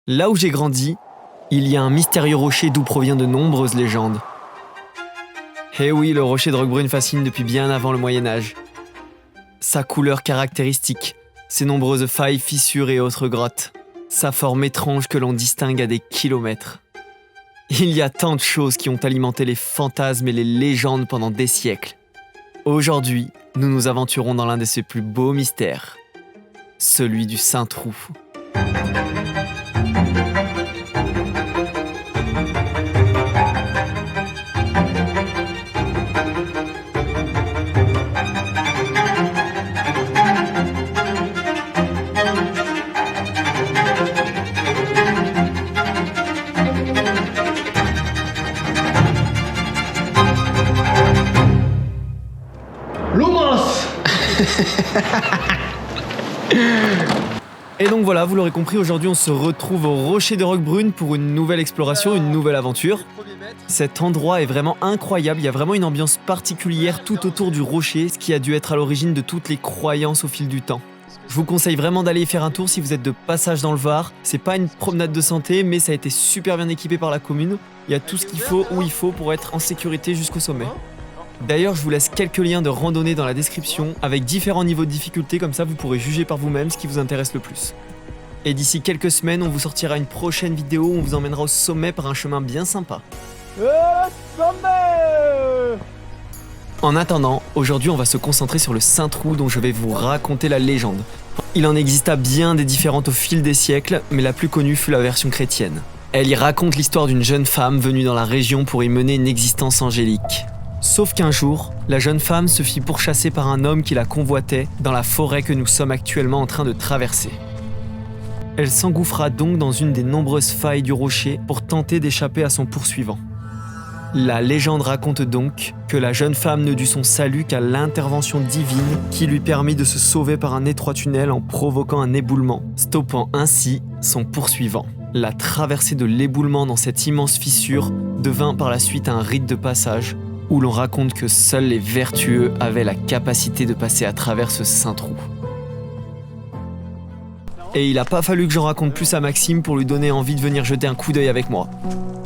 Là où j'ai grandi, il y a un mystérieux rocher d'où provient de nombreuses légendes. Eh oui, le rocher de Roquebrune fascine depuis bien avant le Moyen-Âge. Sa couleur caractéristique, ses nombreuses failles, fissures et autres grottes, sa forme étrange que l'on distingue à des kilomètres. Il y a tant de choses qui ont alimenté les fantasmes et les légendes pendant des siècles. Aujourd'hui, nous nous aventurons dans l'un de ses plus beaux mystères, celui du Saint-Trou. Lumos. Et donc voilà, vous l'aurez compris, aujourd'hui on se retrouve au rocher de Roquebrune pour une nouvelle exploration, une nouvelle aventure. Cet endroit est vraiment incroyable, il y a vraiment une ambiance particulière tout autour du rocher, ce qui a dû être à l'origine de toutes les croyances au fil du temps. Je vous conseille vraiment d'aller y faire un tour si vous êtes de passage dans le Var. C'est pas une promenade de santé, mais ça a été super bien équipé par la commune. Il y a tout ce qu'il faut où il faut pour être en sécurité jusqu'au sommet. D'ailleurs, je vous laisse quelques liens de randonnée dans la description avec différents niveaux de difficulté, comme ça vous pourrez juger par vous-même ce qui vous intéresse le plus. Et d'ici quelques semaines, on vous sortira une prochaine vidéo où on vous emmènera au sommet par un chemin bien sympa. Sommet. En attendant, aujourd'hui on va se concentrer sur le Saint-Trou dont je vais vous raconter la légende. Il en exista bien des différentes au fil des siècles, mais la plus connue fut la version chrétienne. Elle y raconte l'histoire d'une jeune femme venue dans la région pour y mener une existence angélique. Sauf qu'un jour, la jeune femme se fit pourchasser par un homme qui la convoitait dans la forêt que nous sommes actuellement en train de traverser. Elle s'engouffra donc dans une des nombreuses failles du rocher pour tenter d'échapper à son poursuivant. La légende raconte donc que la jeune femme ne dut son salut qu'à l'intervention divine qui lui permit de se sauver par un étroit tunnel en provoquant un éboulement, stoppant ainsi son poursuivant. La traversée de l'éboulement dans cette immense fissure devint par la suite un rite de passage où l'on raconte que seuls les vertueux avaient la capacité de passer à travers ce Saint-Trou. Et il n'a pas fallu que j'en raconte plus à Maxime pour lui donner envie de venir jeter un coup d'œil avec moi.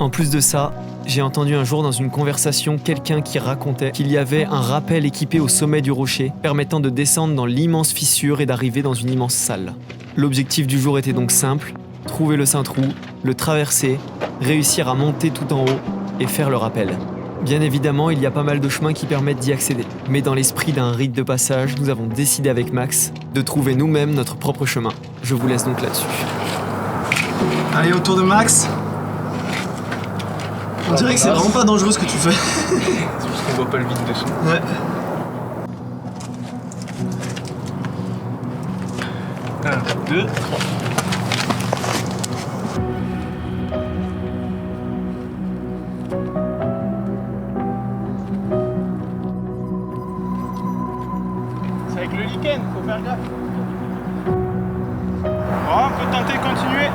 En plus de ça, j'ai entendu un jour dans une conversation quelqu'un qui racontait qu'il y avait un rappel équipé au sommet du rocher permettant de descendre dans l'immense fissure et d'arriver dans une immense salle. L'objectif du jour était donc simple, trouver le Saint-Trou, le traverser, réussir à monter tout en haut et faire le rappel. Bien évidemment, il y a pas mal de chemins qui permettent d'y accéder. Mais dans l'esprit d'un rite de passage, nous avons décidé avec Max de trouver nous-mêmes notre propre chemin. Je vous laisse donc là-dessus. Allez, autour de Max. On dirait que c'est vraiment pas dangereux ce que tu fais. C'est juste qu'on voit pas le vide dessous. Ouais. 1, 2, 3. C'est avec le lichen, faut faire gaffe. Oh, on peut tenter de continuer.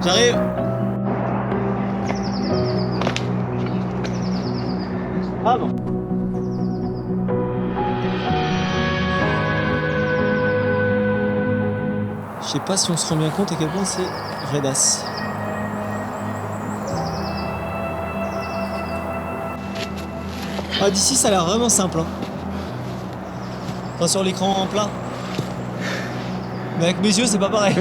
J'arrive. Ah bon. Je sais pas si on se rend bien compte à quel point c'est raidasse. Ah, d'ici ça a l'air vraiment simple. Hein. Enfin, sur l'écran en plat. Mais avec mes yeux, c'est pas pareil.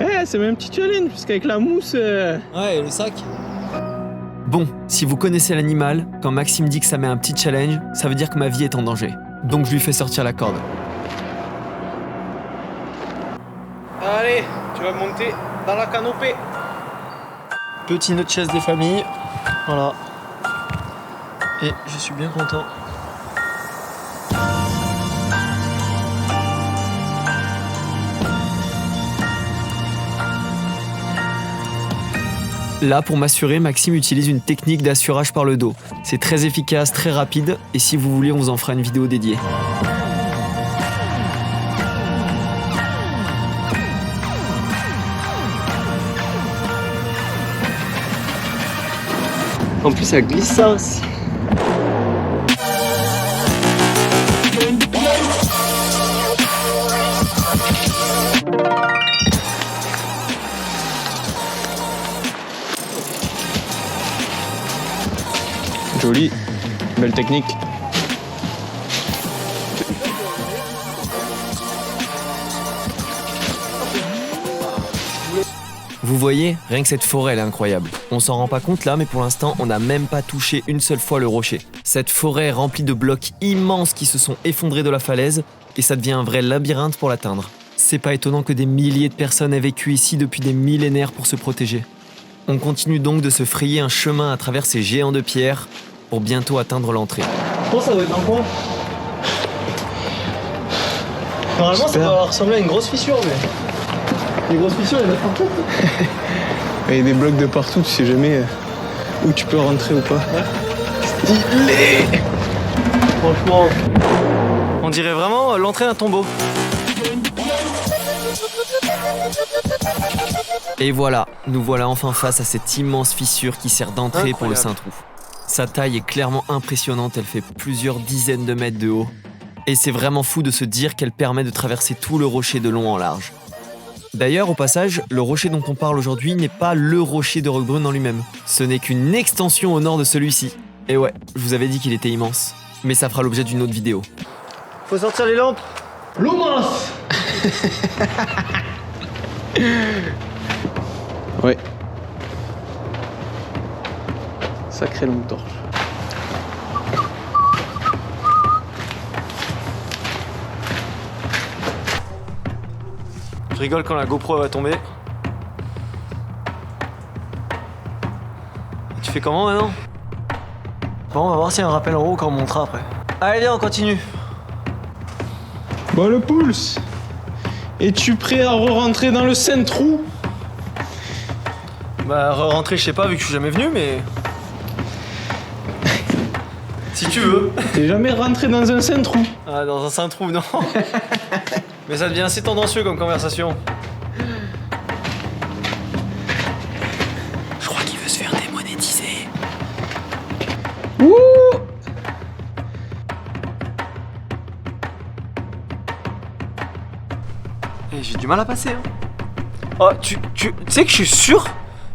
Eh, c'est même un petit challenge, puisqu'avec la mousse... Ouais, et le sac. Bon, si vous connaissez l'animal, quand Maxime dit que ça met un petit challenge, ça veut dire que ma vie est en danger. Donc je lui fais sortir la corde. Allez, tu vas monter dans la canopée. Petit nœud de chaise des familles. Voilà. Et je suis bien content. Là, pour m'assurer, Maxime utilise une technique d'assurage par le dos. C'est très efficace, très rapide, et si vous voulez, on vous en fera une vidéo dédiée. En plus, ça glisse ça aussi. Joli. Belle technique. Vous voyez, rien que cette forêt elle est incroyable. On s'en rend pas compte là, mais pour l'instant, on n'a même pas touché une seule fois le rocher. Cette forêt est remplie de blocs immenses qui se sont effondrés de la falaise, et ça devient un vrai labyrinthe pour l'atteindre. C'est pas étonnant que des milliers de personnes aient vécu ici depuis des millénaires pour se protéger. On continue donc de se frayer un chemin à travers ces géants de pierre pour bientôt atteindre l'entrée. Je pense que ça doit être un coin. Normalement, ça doit ressembler à une grosse fissure, mais. Les grosses fissures, il y en a partout. Il y a des blocs de partout, tu sais jamais où tu peux rentrer ou pas. Ouais. Stylé! Franchement, on dirait vraiment l'entrée d'un tombeau. Et voilà, nous voilà enfin face à cette immense fissure qui sert d'entrée pour le Saint-Trou. Sa taille est clairement impressionnante, elle fait plusieurs dizaines de mètres de haut. Et c'est vraiment fou de se dire qu'elle permet de traverser tout le rocher de long en large. D'ailleurs, au passage, le rocher dont on parle aujourd'hui n'est pas le rocher de Roquebrune en lui-même. Ce n'est qu'une extension au nord de celui-ci. Et ouais, je vous avais dit qu'il était immense. Mais ça fera l'objet d'une autre vidéo. Faut sortir les lampes. Lumos. Ouais. Sacré longue torche. Je rigole quand la GoPro va tomber. Tu fais comment maintenant? Bon, on va voir s'il y a un rappel en haut quand on montera après. Allez, viens, on continue. Bon, le Pouls, es-tu prêt à re-rentrer dans le Saint-Trou? Bah, rentrer, je sais pas, vu que je suis jamais venu, mais. Si tu veux. T'es jamais rentré dans un Saint-Trou? Ah, dans un Saint-Trou, non. Mais ça devient assez tendancieux comme conversation. Je crois qu'il veut se faire démonétiser. Ouh! Eh, j'ai du mal à passer, hein. Oh, tu sais que je suis sûr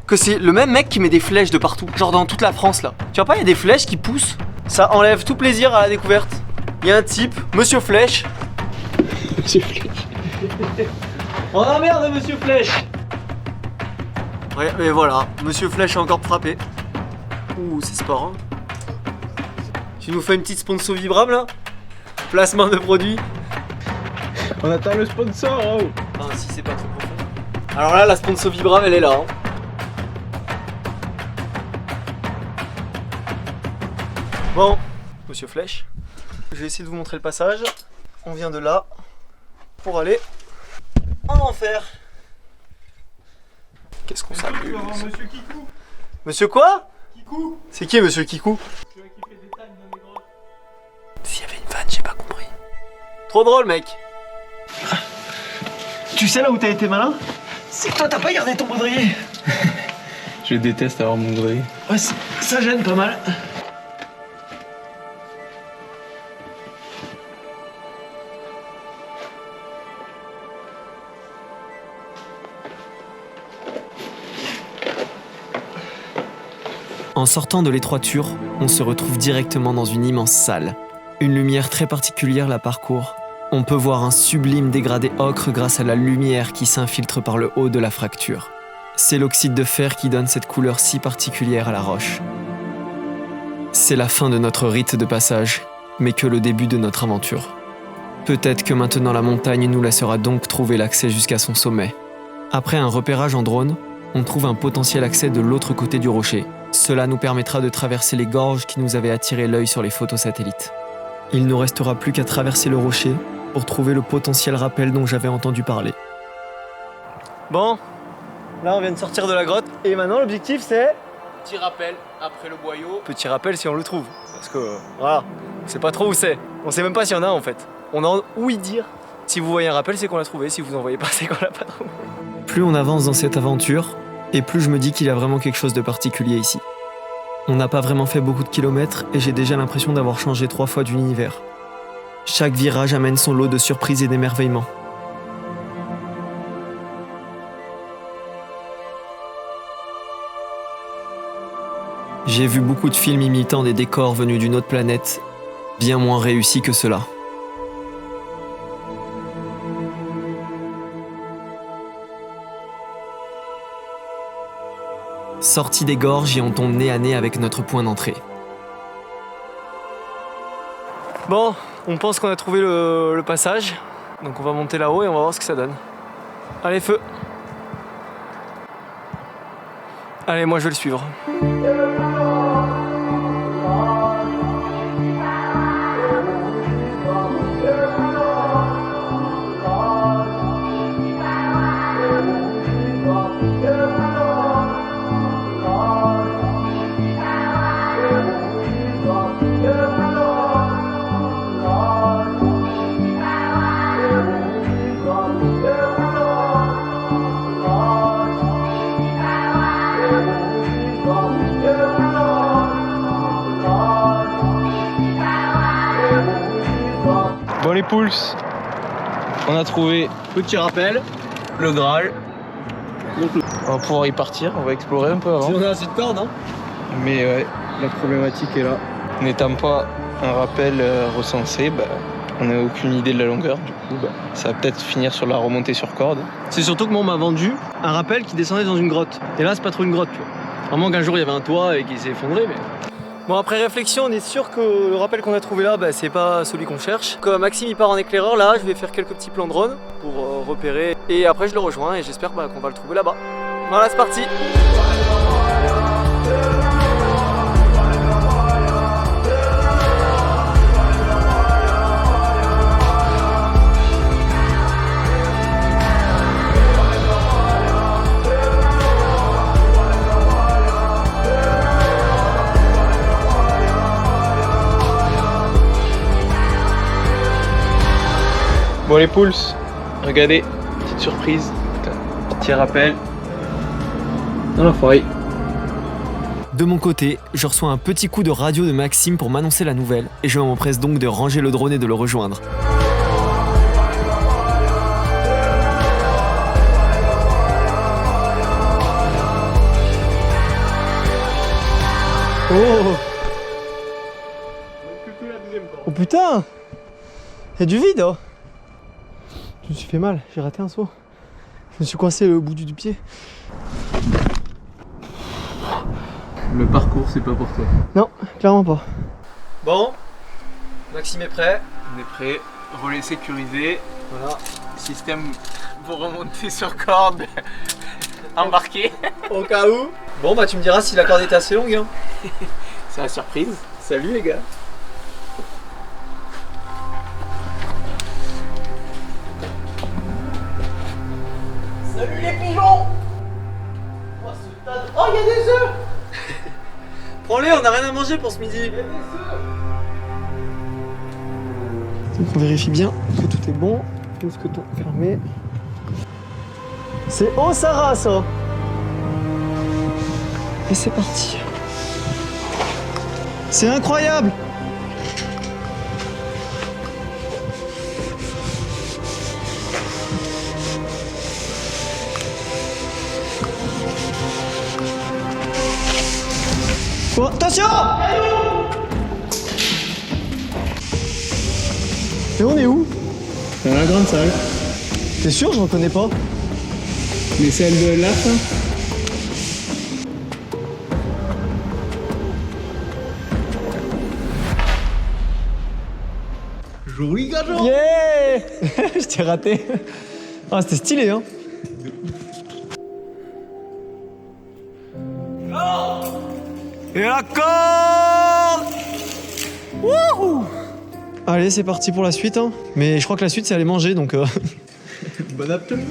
que c'est le même mec qui met des flèches de partout, genre dans toute la France là. Tu vois pas, il y a des flèches qui poussent, ça enlève tout plaisir à la découverte. Il y a un type, Monsieur Flèche. Monsieur Flèche. On emmerde Monsieur Flèche. Ouais, mais voilà, Monsieur Flèche a encore frappé. Ouh, c'est sport, hein. Tu nous fais une petite sponsor vibrable là? Placement de produit. On attend le sponsor, oh! Ah, si c'est pas trop profond. Alors là, la sponsor vibrable, elle est là, hein. Bon, Monsieur Flèche, je vais essayer de vous montrer le passage. On vient de là pour aller en enfer. Qu'est-ce qu'on s'amuse. Monsieur Kikou. Monsieur quoi? Kikou. C'est qui Monsieur Kikou? Celui qui fait des tags dans les grottes. S'il y avait une vanne, j'ai pas compris. Trop drôle, mec. Tu sais là où t'as été malin? C'est que toi t'as pas gardé ton baudrier. Je déteste avoir mon baudrier. Ouais, ça gêne pas mal. En sortant de l'étroiture, on se retrouve directement dans une immense salle. Une lumière très particulière la parcourt. On peut voir un sublime dégradé ocre grâce à la lumière qui s'infiltre par le haut de la fracture. C'est l'oxyde de fer qui donne cette couleur si particulière à la roche. C'est la fin de notre rite de passage, mais que le début de notre aventure. Peut-être que maintenant la montagne nous laissera donc trouver l'accès jusqu'à son sommet. Après un repérage en drone, on trouve un potentiel accès de l'autre côté du rocher. Cela nous permettra de traverser les gorges qui nous avaient attiré l'œil sur les photos satellites. Il ne nous restera plus qu'à traverser le rocher pour trouver le potentiel rappel dont j'avais entendu parler. Bon, là on vient de sortir de la grotte et maintenant l'objectif c'est... Petit rappel après le boyau. Petit rappel si on le trouve. Parce que voilà, on sait pas trop où c'est. On sait même pas s'il y en a en fait. On a ouï dire. Si vous voyez un rappel c'est qu'on l'a trouvé, si vous en voyez pas c'est qu'on l'a pas trouvé. Plus on avance dans cette aventure, et plus je me dis qu'il y a vraiment quelque chose de particulier ici. On n'a pas vraiment fait beaucoup de kilomètres et j'ai déjà l'impression d'avoir changé 3 fois d'univers. Chaque virage amène son lot de surprises et d'émerveillements. J'ai vu beaucoup de films imitant des décors venus d'une autre planète, bien moins réussis que cela. Sortis des gorges et on tombe nez à nez avec notre point d'entrée. Bon, on pense qu'on a trouvé le passage. Donc on va monter là-haut et on va voir ce que ça donne. Allez, feu! Allez, moi je vais le suivre. Bon les poules, on a trouvé Petit rappel. le Graal. On va pouvoir y partir, on va explorer un peu avant. Si on a assez de cordes, hein. Mais ouais, la problématique est là. N'étant pas un rappel recensé, on n'a aucune idée de la longueur. Du coup, ça va peut-être finir sur la remontée sur corde. C'est surtout que moi on m'a vendu un rappel qui descendait dans une grotte. Et là c'est pas trop une grotte, tu vois. Vraiment qu'un jour il y avait un toit et qu'il s'est effondré, mais... Bon, après réflexion, on est sûr que le rappel qu'on a trouvé là, c'est pas celui qu'on cherche. Comme Maxime il part en éclaireur, là je vais faire quelques petits plans de drone pour repérer. Et après je le rejoins et j'espère qu'on va le trouver là-bas. Voilà, c'est parti. Bon les poules, regardez, petite surprise, petit rappel dans la forêt. De mon côté, je reçois un petit coup de radio de Maxime pour m'annoncer la nouvelle, et je m'empresse donc de ranger le drone et de le rejoindre. Oh! Oh putain! Il y a du vide, hein. Je me suis fait mal, j'ai raté un saut. Je me suis coincé le bout du pied. Le parcours, c'est pas pour toi. Non, clairement pas. Bon, Maxime est prêt. On est prêt, relais sécurisé, Voilà. système pour remonter sur corde embarqué. Au cas où. Bon, tu me diras si la corde est assez longue, hein. C'est la surprise. Salut les gars. Salut les pigeons! Oh, ce tas de... Oh, il y a des œufs! Prends-les, on a rien à manger pour ce midi. Donc on vérifie bien que tout est bon. Tout que tout est fermé. C'est haut Sarah ça. Et c'est parti. C'est incroyable. Oh, attention! Et on est où? Dans la grande salle. T'es sûr, je reconnais pas? Mais celle de la fin. Joli gageon! Yeah! Je t'ai raté. Ah, c'était stylé, hein? Et la corde! Wouhou! Allez, c'est parti pour la suite, hein. Mais je crois que la suite, c'est aller manger, donc... Bon appétit!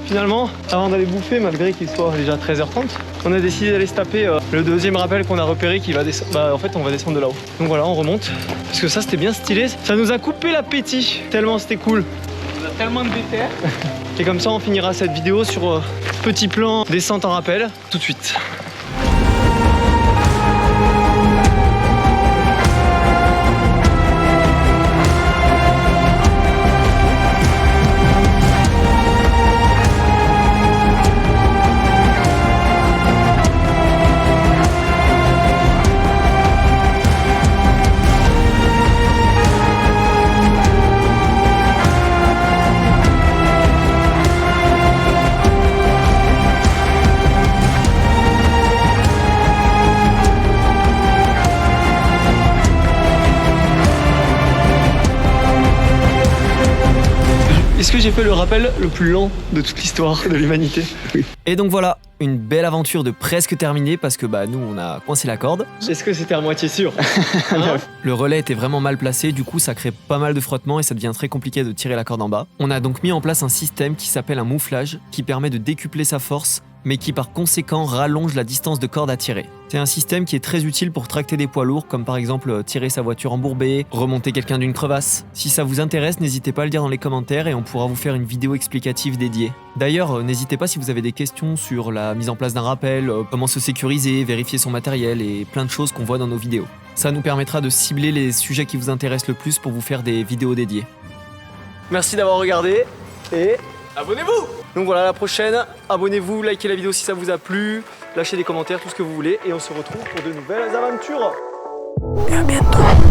Finalement, avant d'aller bouffer, malgré qu'il soit déjà 13h30, on a décidé d'aller se taper le deuxième rappel qu'on a repéré qui va descendre. En fait, on va descendre de là-haut. Donc voilà, on remonte. Parce que ça, c'était bien stylé. Ça nous a coupé l'appétit, tellement c'était cool. On a tellement de déter. Et comme ça, on finira cette vidéo sur petit plan descente en rappel, tout de suite. que j'ai fait le rappel le plus lent de toute l'histoire de l'humanité. Et donc voilà, une belle aventure de presque terminée parce que bah nous on a coincé la corde. Est-ce que c'était à moitié sûr? Hein? Le relais était vraiment mal placé, du coup ça crée pas mal de frottements et ça devient très compliqué de tirer la corde en bas. On a donc mis en place un système qui s'appelle un mouflage, qui permet de décupler sa force, mais qui par conséquent rallonge la distance de corde à tirer. C'est un système qui est très utile pour tracter des poids lourds, comme par exemple tirer sa voiture embourbée, remonter quelqu'un d'une crevasse. Si ça vous intéresse, n'hésitez pas à le dire dans les commentaires et on pourra vous faire une vidéo explicative dédiée. D'ailleurs, n'hésitez pas si vous avez des questions sur la mise en place d'un rappel, comment se sécuriser, vérifier son matériel et plein de choses qu'on voit dans nos vidéos. Ça nous permettra de cibler les sujets qui vous intéressent le plus pour vous faire des vidéos dédiées. Merci d'avoir regardé et abonnez-vous. Donc voilà, à la prochaine, abonnez-vous, likez la vidéo si ça vous a plu, lâchez des commentaires, tout ce que vous voulez et on se retrouve pour de nouvelles aventures. Et à bientôt.